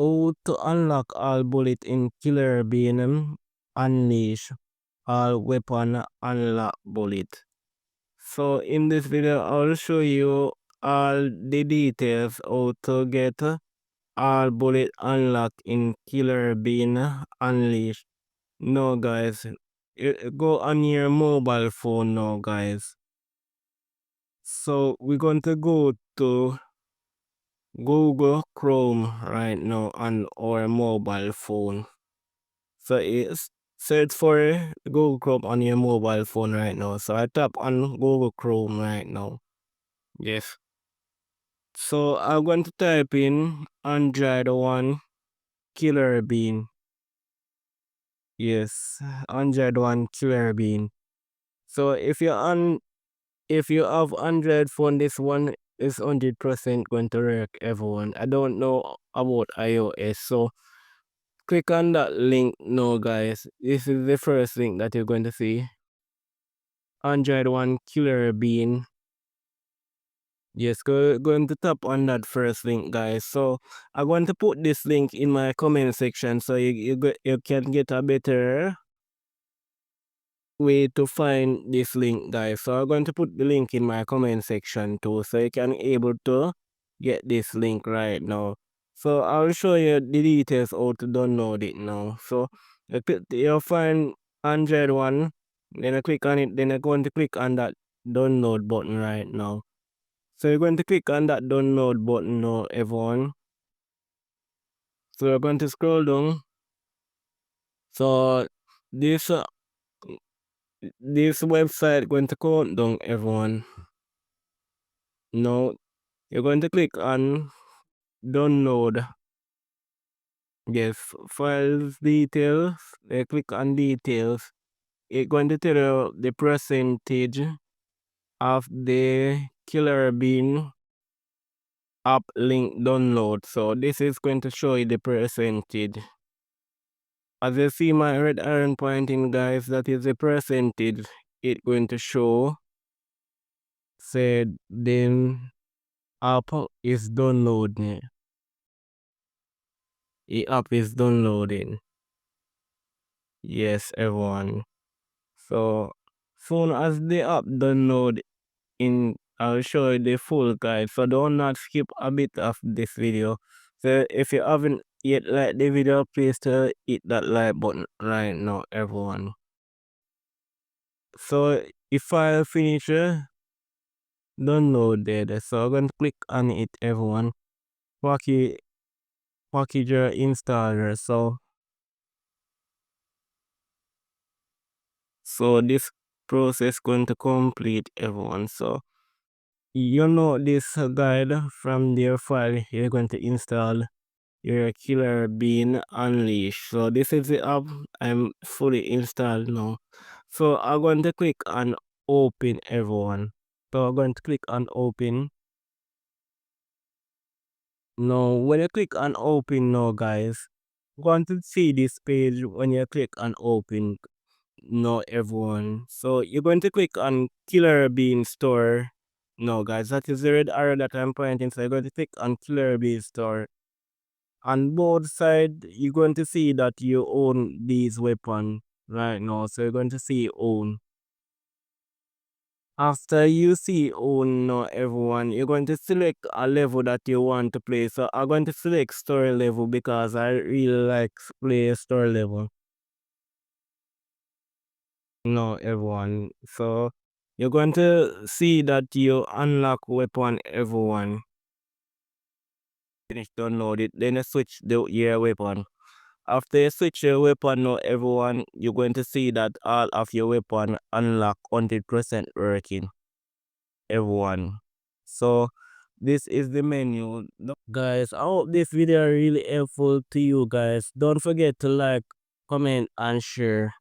How to unlock all bullet in Killer Bean Unleash all weapon unlock bullet. So in this video I'll show you all the details how to get all bullet unlocked in Killer Bean Unleash. No guys, go on your mobile phone now guys. So we're going to go to Google Chrome right now on our mobile phone. So it's search for Google Chrome on your mobile phone right now. So I tap on Google Chrome right now. Yes. So I'm going to type in Android One Killer Bean. Yes, Android One Killer Bean. So if you have Android phone, this one is 100% going to work, everyone. I don't know about iOS, so click on that link now, guys. This is the first link that you're going to see. Android One Killer Bean. Yes, going to tap on that first link, guys. So I'm going to put this link in my comment section so you can get a better way to find this link, guys. So I'm going to put the link in my comment section too, so you can able to get this link right now. So I'll show you the details how to download it now. So you'll find Android One, then I click on it, then I'm going to click on that download button right now. So you're going to click on that download button now, everyone. So you're going to scroll down. So this this website going to count down, everyone. Now you're going to click on download. Yes, files details. Click on details. It's going to tell you the percentage of the Killer Bean app link download. So this is going to show you the percentage. As you see my red iron pointing, guys, that is the percentage it's going to show. Said then app is downloading. The app is downloading. Yes, everyone. So soon as the app download in, I'll show you the full guide. So do not skip a bit of this video. So if you haven't yet liked the video, please hit that like button right now, everyone. So if I finish downloaded, so I'm going to click on it, everyone. Package installer. So this process going to complete, everyone. So you know this guide from their file, you're going to install your Killer Bean Unleash. So this is the app. I'm fully installed now. So I'm going to click on open, everyone. So I'm going to click on open. Now when you click on open now, guys, you're going to see this page when you click on open. No, everyone. So you're going to click on Killer Bean Store. No, guys, that is the red arrow that I'm pointing. So you're going to click on Killer Bean Store. On both sides, you're going to see that you own these weapons right now. So you're going to see own. After you see own now, everyone, you're going to select a level that you want to play. So I'm going to select story level because I really like to play story level. No, everyone. So you're going to see that you unlock weapon, everyone. Finish download it, then you switch your weapon. After you switch your weapon now, everyone, you're going to see that all of your weapon unlock 100% working, everyone. So this is the menu. Guys, I hope this video really helpful to you guys. Don't forget to like, comment, and share.